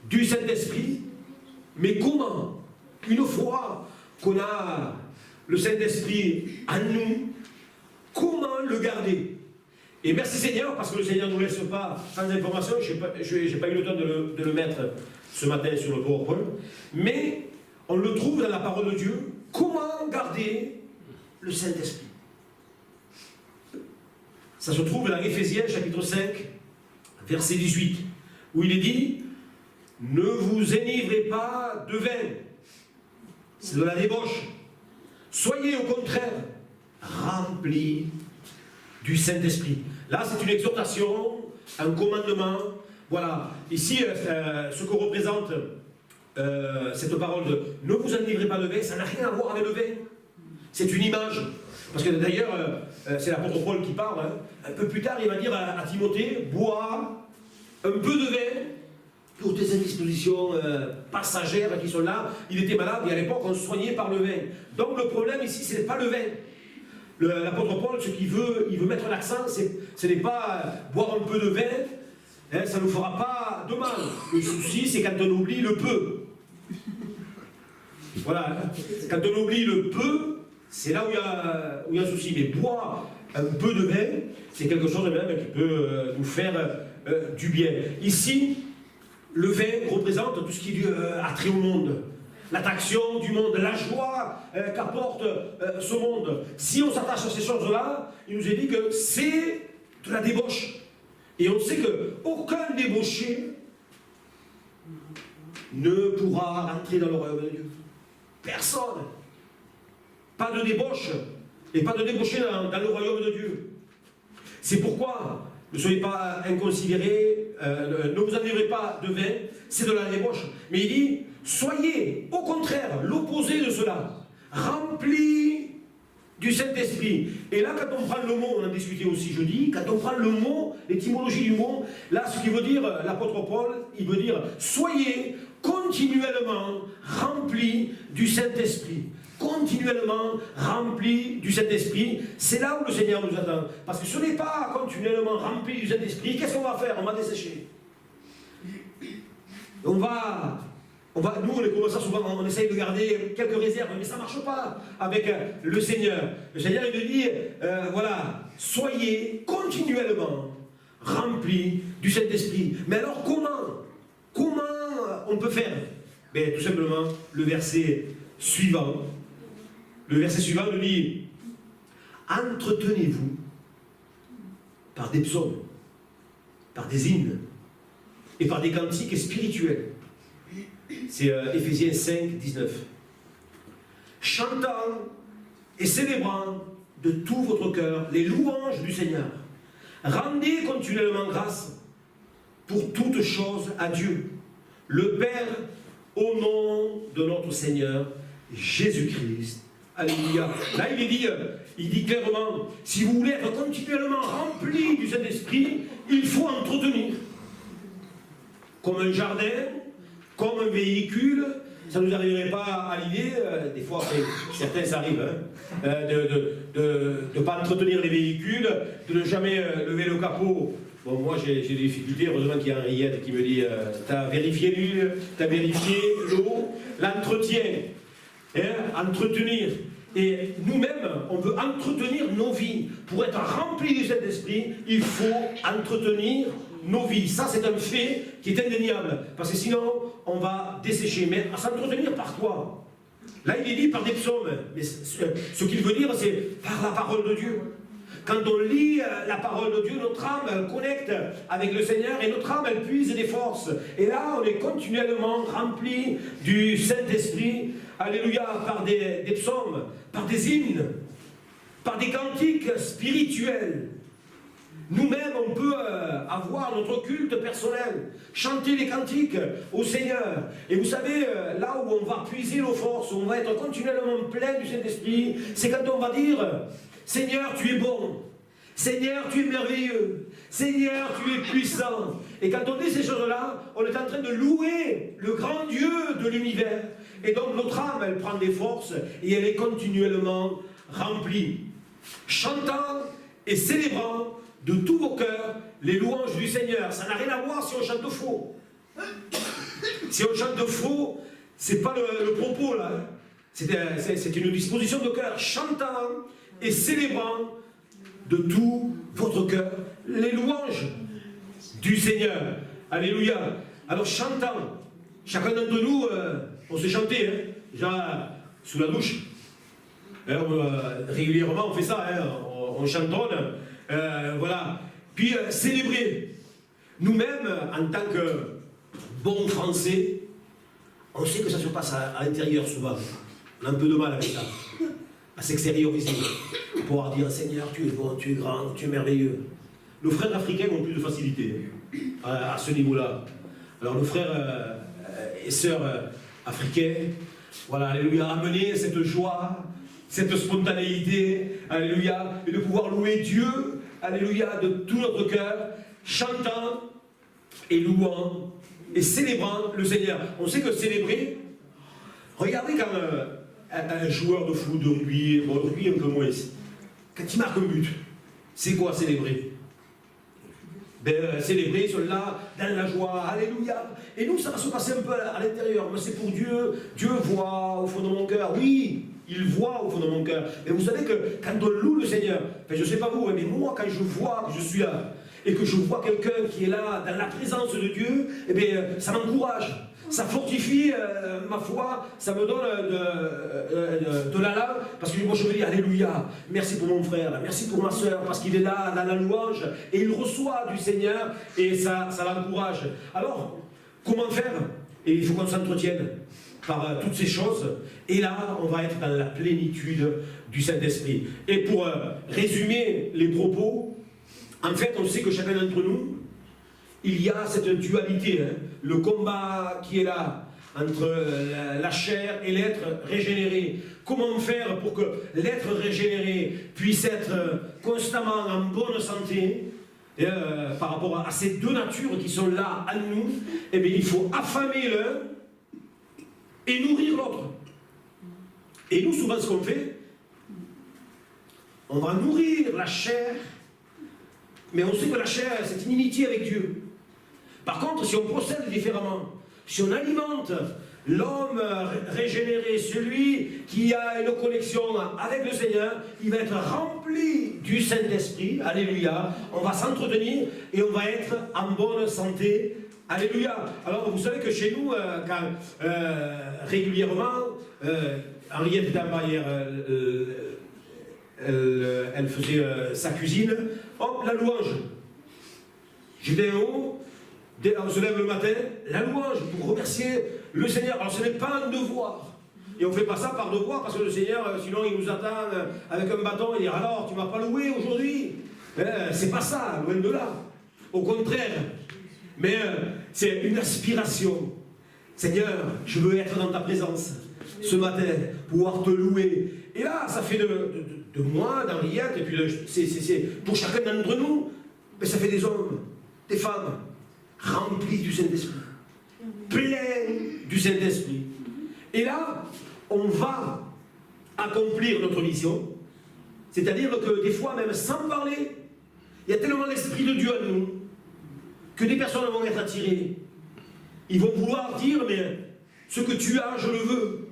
du Saint-Esprit. Mais comment, une fois qu'on a le Saint-Esprit en nous, comment le garder? Et merci Seigneur, parce que le Seigneur ne nous laisse pas sans information. Je n'ai pas eu le temps de le mettre ce matin sur le PowerPoint, mais on le trouve dans la parole de Dieu. Comment garder le Saint-Esprit? Ça se trouve dans Éphésiens chapitre 5, verset 18, où il est dit « Ne vous enivrez pas de vin, c'est de la débauche. Soyez au contraire remplis du Saint-Esprit. » Là, c'est une exhortation, un commandement. Voilà. Ici, ce que représente cette parole de « Ne vous enivrez pas de vin », ça n'a rien à voir avec le vin. C'est une image. Parce que d'ailleurs, c'est l'apôtre Paul qui parle, hein. Un peu plus tard, il va dire à Timothée, bois un peu de vin pour tes indispositions passagères qui sont là. Il était malade et à l'époque, on se soignait par le vin. Donc le problème ici, ce n'est pas le vin. L'apôtre Paul, ce qu'il veut, il veut mettre l'accent, ce n'est pas boire un peu de vin, hein, ça ne nous fera pas de mal. Le souci, c'est quand on oublie le peu. Voilà, quand on oublie le peu, c'est là où il y a un souci. Mais boire un peu de vin, c'est quelque chose même qui peut nous faire du bien. Ici, le vin représente tout ce qui a trait au monde. L'attraction du monde, la joie qu'apporte ce monde. Si on s'attache à ces choses-là, il nous est dit que c'est de la débauche. Et on sait qu'aucun débauché ne pourra rentrer dans le royaume de Dieu. Personne. Pas de débauche. Et pas de débauché dans le royaume de Dieu. C'est pourquoi, ne soyez pas inconsidérés, ne vous enivrez pas de vin, c'est de la débauche. Mais il dit, soyez au contraire l'opposé de cela, remplis du Saint-Esprit. Et là, quand on prend le mot, on en discutait aussi jeudi, quand on prend le mot, l'étymologie du mot, là, ce qui veut dire, l'apôtre Paul, il veut dire, soyez continuellement remplis du Saint-Esprit. Continuellement remplis du Saint-Esprit, c'est là où le Seigneur nous attend. Parce que ce n'est pas continuellement rempli du Saint-Esprit, qu'est-ce qu'on va faire? On va dessécher. Nous, on est comme ça souvent, on essaye de garder quelques réserves, mais ça ne marche pas avec le Seigneur. Le Seigneur, il nous dit, voilà, soyez continuellement remplis du Saint-Esprit. Mais alors comment on peut faire? Ben, tout simplement, le verset suivant. Le verset suivant nous dit, entretenez-vous par des psaumes, par des hymnes et par des cantiques spirituels. C'est Éphésiens 5, 19. Chantant et célébrant de tout votre cœur les louanges du Seigneur. Rendez continuellement grâce pour toutes choses à Dieu, le Père, au nom de notre Seigneur Jésus-Christ. Alléluia. Là, il dit clairement, si vous voulez être continuellement rempli du Saint-Esprit, il faut entretenir. Comme un jardin, comme un véhicule, ça ne nous arriverait pas à l'idée, des fois, certains ça arrive, hein, de ne pas entretenir les véhicules, de ne jamais lever le capot. Bon, moi j'ai des difficultés, heureusement qu'il y a un Riyad qui me dit tu as vérifié l'huile, tu as vérifié l'eau, l'entretien, hein, entretenir. Et nous-mêmes, on veut entretenir nos vies. Pour être rempli du Saint-Esprit, il faut entretenir nos vies. Ça, c'est un fait qui est indéniable. Parce que sinon, on va dessécher. Mais à s'entretenir par quoi? Là, il est dit par des psaumes. Mais ce qu'il veut dire, c'est par la parole de Dieu. Quand on lit la parole de Dieu, notre âme connecte avec le Seigneur et notre âme, elle puise des forces. Et là, on est continuellement rempli du Saint-Esprit. Alléluia, par des psaumes, par des hymnes, par des cantiques spirituels. Nous-mêmes, on peut avoir notre culte personnel, chanter les cantiques au Seigneur. Et vous savez, là où on va puiser nos forces, où on va être continuellement plein du Saint-Esprit, c'est quand on va dire « Seigneur, tu es bon. Seigneur, tu es merveilleux. Seigneur, tu es puissant. » Et quand on dit ces choses-là, on est en train de louer le grand Dieu de l'univers. Et donc notre âme, elle prend des forces et elle est continuellement remplie. Chantant et célébrant de tous vos cœurs les louanges du Seigneur. Ça n'a rien à voir si on chante faux. Si on chante faux, c'est pas le propos là. C'est une disposition de cœur. Chantant et célébrant de tout votre cœur les louanges du Seigneur. Alléluia. Alors chantant, chacun d'entre nous, on s'est chanté, hein, déjà sous la douche. Régulièrement on fait ça, hein, on chantonne. Voilà. Puis célébrer. Nous-mêmes, en tant que bons Français, on sait que ça se passe à l'intérieur souvent. On a un peu de mal avec ça. À s'extérioriser. Pour pouvoir dire Seigneur, tu es bon, tu es grand, tu es merveilleux. Nos frères africains ont plus de facilité à ce niveau-là. Alors nos frères et sœurs africains, voilà, alléluia, amener cette joie, cette spontanéité, alléluia, et de pouvoir louer Dieu, alléluia, de tout notre cœur, chantant et louant et célébrant le Seigneur. On sait que célébrer, regardez quand un joueur de foot, de rugby, bon, rugby un peu moins, quand il marque un but, c'est quoi célébrer? Célébrer, cela dans la joie, alléluia. Et nous, ça va se passer un peu à l'intérieur, mais c'est pour Dieu. Dieu voit au fond de mon cœur, oui, il voit au fond de mon cœur. Mais vous savez que quand on loue le Seigneur, enfin, je ne sais pas vous, mais moi, quand je vois que je suis là, et que je vois quelqu'un qui est là, dans la présence de Dieu, eh bien, ça m'encourage. Ça fortifie ma foi, ça me donne de la langue, parce que moi je me dis alléluia, merci pour mon frère, merci pour ma soeur, parce qu'il est là dans la louange, et il reçoit du Seigneur, et ça l'encourage. Alors, comment faire? Et il faut qu'on s'entretienne par toutes ces choses, et là, on va être dans la plénitude du Saint-Esprit. Et pour résumer les propos, en fait, on sait que chacun d'entre nous, il y a cette dualité, hein, le combat qui est là entre la chair et l'être régénéré. Comment faire pour que l'être régénéré puisse être constamment en bonne santé par rapport à ces deux natures qui sont là en nous? Eh bien, il faut affamer l'un et nourrir l'autre. Et nous, souvent, ce qu'on fait, on va nourrir la chair, mais on sait que la chair, c'est une inimitié avec Dieu. Par contre, si on procède différemment, si on alimente l'homme régénéré, celui qui a une connexion avec le Seigneur, il va être rempli du Saint-Esprit, alléluia, on va s'entretenir et on va être en bonne santé, alléluia. Alors vous savez que chez nous, quand régulièrement, Henriette Dambayer, elle faisait sa cuisine, hop, la louange. J'étais en haut, on se lève le matin, la louange pour remercier le Seigneur. Alors ce n'est pas un devoir. Et on ne fait pas ça par devoir, parce que le Seigneur, sinon il nous attend avec un bâton et dit alors tu ne m'as pas loué aujourd'hui. C'est pas ça, loin de là. Au contraire. Mais c'est une aspiration. Seigneur, je veux être dans ta présence ce matin, pouvoir te louer. Et là, ça fait de moi, d'Henriette, et puis c'est pour chacun d'entre nous, mais ça fait des hommes, des femmes, remplis du Saint-Esprit, pleins du Saint-Esprit. Et là, on va accomplir notre mission, c'est-à-dire que des fois, même sans parler, il y a tellement l'Esprit de Dieu en nous, que des personnes vont être attirées. Ils vont vouloir dire, mais ce que tu as, je le veux.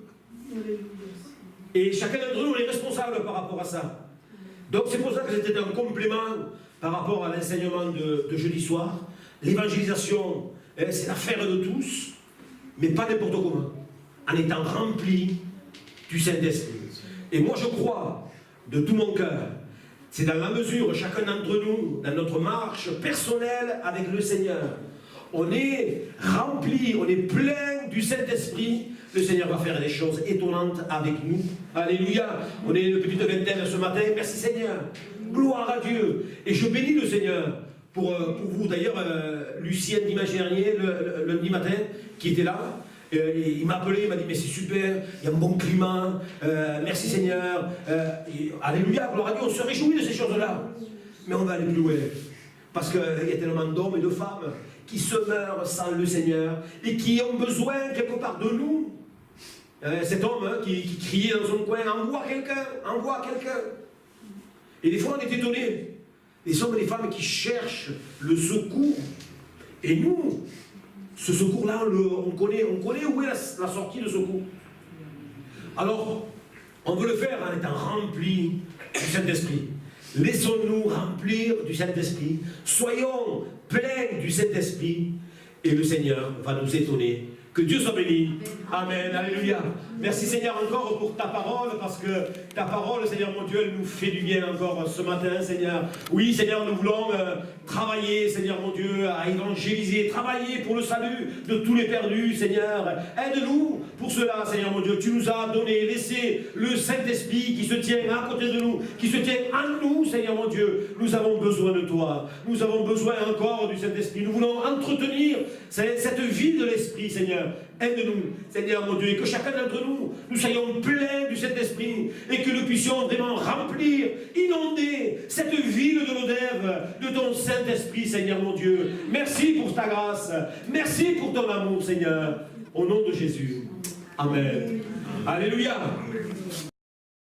Et chacun d'entre nous est responsable par rapport à ça. Donc c'est pour ça que c'était un complément par rapport à l'enseignement de jeudi soir. L'évangélisation, c'est l'affaire de tous, mais pas n'importe comment. En étant rempli du Saint-Esprit. Et moi je crois, de tout mon cœur, c'est dans la mesure, chacun d'entre nous, dans notre marche personnelle avec le Seigneur, on est rempli, on est plein du Saint-Esprit, le Seigneur va faire des choses étonnantes avec nous. Alléluia. On est une petite vingtaine ce matin. Merci Seigneur. Gloire à Dieu. Et je bénis le Seigneur pour vous. D'ailleurs, Lucien dimanche dernier, le lundi matin, qui était là, il m'a appelé, il m'a dit mais c'est super, il y a un bon climat, merci Seigneur. Alléluia, gloire à Dieu. On se réjouit de ces choses-là. Mais on va aller plus loin. Parce qu'il y a tellement d'hommes et de femmes qui se meurent sans le Seigneur et qui ont besoin quelque part de nous. Cet homme qui criait dans son coin, envoie quelqu'un. Et des fois on est étonnés. Les hommes et les femmes qui cherchent le secours. Et nous, ce secours-là, on connaît où est la sortie de secours. Alors, on veut le faire en étant rempli du Saint-Esprit. Laissons-nous remplir du Saint-Esprit. Soyons pleins du Saint-Esprit. Et le Seigneur va nous étonner. Que Dieu soit béni. Amen. Alléluia. Merci Seigneur encore pour ta parole, parce que ta parole, Seigneur mon Dieu, elle nous fait du bien encore ce matin, Seigneur. Oui, Seigneur, nous voulons travailler, Seigneur mon Dieu, à évangéliser, travailler pour le salut de tous les perdus, Seigneur. Aide-nous pour cela, Seigneur mon Dieu. Tu nous as donné, laissé le Saint-Esprit qui se tient à côté de nous, qui se tient en nous, Seigneur mon Dieu. Nous avons besoin de toi. Nous avons besoin encore du Saint-Esprit. Nous voulons entretenir cette vie de l'Esprit, Seigneur. Seigneur, aide-nous, Seigneur mon Dieu, et que chacun d'entre nous, nous soyons pleins du Saint-Esprit, et que nous puissions vraiment remplir, inonder cette ville de l'Odève de ton Saint-Esprit, Seigneur mon Dieu. Merci pour ta grâce, merci pour ton amour, Seigneur, au nom de Jésus. Amen. Alléluia.